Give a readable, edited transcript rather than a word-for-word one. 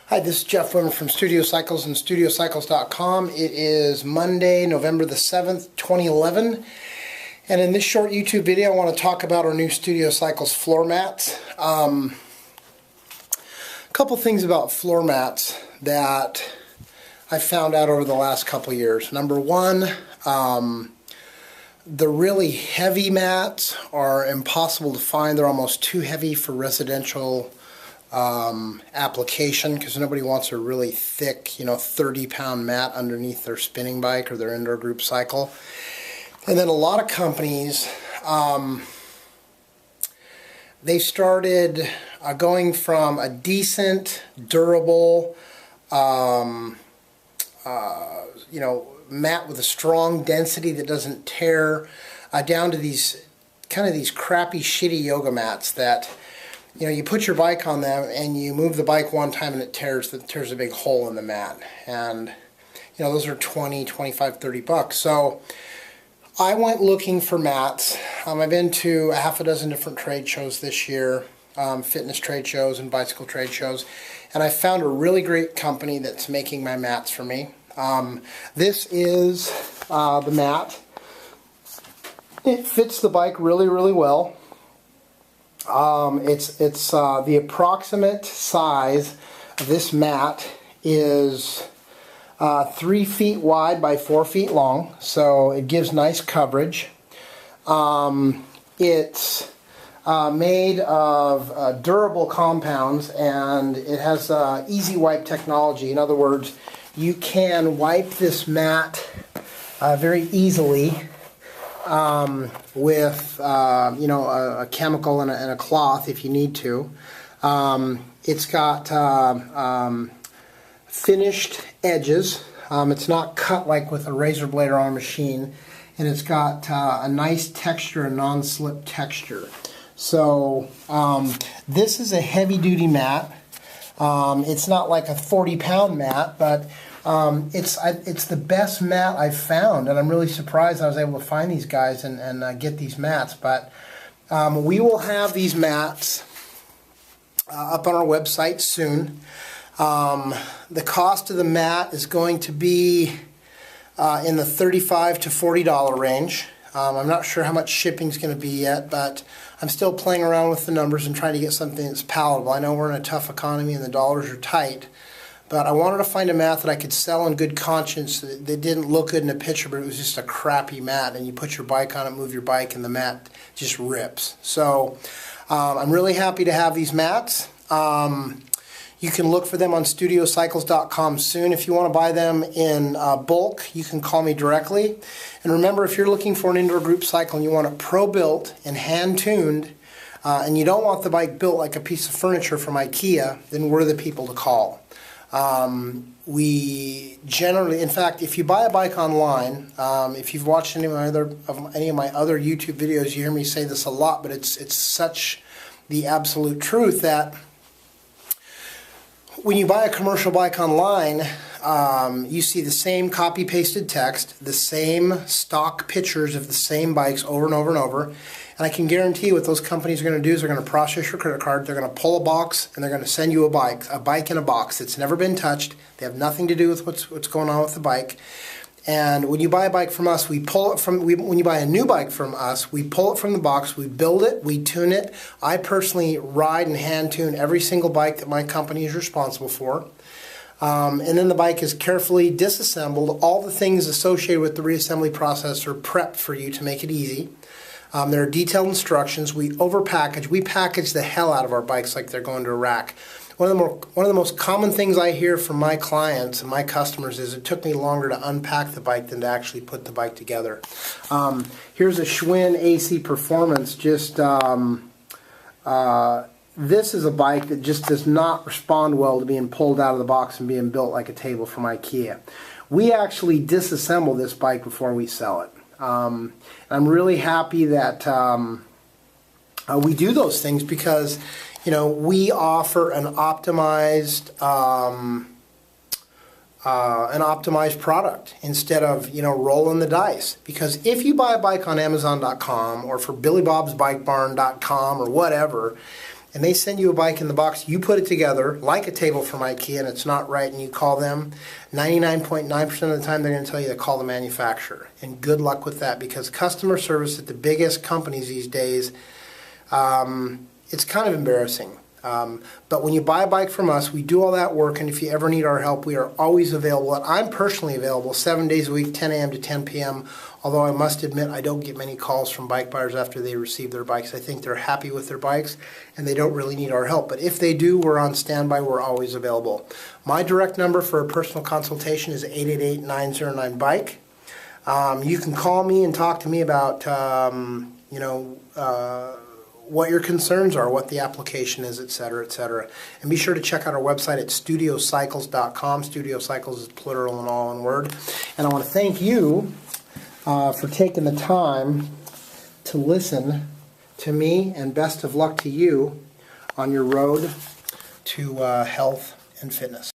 Hi, this is Jeff Wimmer from Studiocycles and Studiocycles.com. It is Monday, November the 7th, 2011. And in this short YouTube video, I want to talk about our new Studiocycles floor mats. A couple things about floor mats that I found out over the last couple years. Number one, the really heavy mats are impossible to find. They're almost too heavy for residential application because nobody wants a really thick, 30-pound mat underneath their spinning bike or their indoor group cycle. And then a lot of companies, they started going from a decent, durable, mat with a strong density that doesn't tear, down to these crappy, shitty yoga mats that you put your bike on them and you move the bike one time and it tears a big hole in the mat. And those are 20, 25, 30 bucks. So I went looking for mats. I've been to a half a dozen different trade shows this year, fitness trade shows and bicycle trade shows, and I found a really great company that's making my mats for me. This is the mat. It fits the bike really, really well. It's the approximate size of this mat is 3 feet wide by 4 feet long, so it gives nice coverage. It's made of durable compounds, and it has easy wipe technology. In other words, you can wipe this mat very easily with a chemical and a cloth if you need to. It's got finished edges. It's not cut like with a razor blade or on a machine, and it's got a nice texture, a non-slip texture. So this is a heavy-duty mat. It's not like a 40-pound mat, but it's the best mat I've found, and I'm really surprised I was able to find these guys and get these mats. But we will have these mats up on our website soon. The cost of the mat is going to be in the $35 to $40 range. I'm not sure how much shipping is going to be yet, but I'm still playing around with the numbers and trying to get something that's palatable. I know we're in a tough economy and the dollars are tight, but I wanted to find a mat that I could sell in good conscience that didn't look good in a picture, but it was just a crappy mat, and you put your bike on it, move your bike, and the mat just rips. So I'm really happy to have these mats. You can look for them on studiocycles.com soon. If you want to buy them in bulk, you can call me directly. And remember, if you're looking for an indoor group cycle and you want it pro-built and hand-tuned, and you don't want the bike built like a piece of furniture from IKEA, then we're the people to call. We generally, in fact, if you buy a bike online, if you've watched any of my other YouTube videos, you hear me say this a lot, but it's such the absolute truth that when you buy a commercial bike online, you see the same copy-pasted text, the same stock pictures of the same bikes over and over and over. And I can guarantee you what those companies are going to do is they're going to process your credit card, they're going to pull a box, and they're going to send you a bike in a box that's never been touched. They have nothing to do with what's going on with the bike. And when you buy a bike from us, we pull it from. When you buy a new bike from us, we pull it from the box, we build it, we tune it. I personally ride and hand tune every single bike that my company is responsible for. And then the bike is carefully disassembled. All the things associated with the reassembly process are prepped for you to make it easy. There are detailed instructions. We overpackage. We package the hell out of our bikes like they're going to Iraq. One of the most common things I hear from my clients and my customers is it took me longer to unpack the bike than to actually put the bike together. Here's a Schwinn AC Performance. This is a bike that just does not respond well to being pulled out of the box and being built like a table from IKEA. We actually disassemble this bike before we sell it. I'm really happy that we do those things because we offer an optimized product instead of rolling the dice. Because if you buy a bike on Amazon.com or for BillyBob'sBikeBarn.com or whatever, and they send you a bike in the box, you put it together like a table from IKEA and it's not right and you call them, 99.9% of the time they're going to tell you to call the manufacturer. And good luck with that, because customer service at the biggest companies these days, it's kind of embarrassing. But when you buy a bike from us, we do all that work, and if you ever need our help, we are always available. And I'm personally available 7 days a week, 10 a.m. to 10 p.m., although I must admit I don't get many calls from bike buyers after they receive their bikes. I think they're happy with their bikes, and they don't really need our help. But if they do, we're on standby. We're always available. My direct number for a personal consultation is 888-909-BIKE. You can call me and talk to me about, what your concerns are, what the application is, etc., etc. And be sure to check out our website at studiocycles.com. Studiocycles is plural and all in word. And I want to thank you for taking the time to listen to me, and best of luck to you on your road to health and fitness.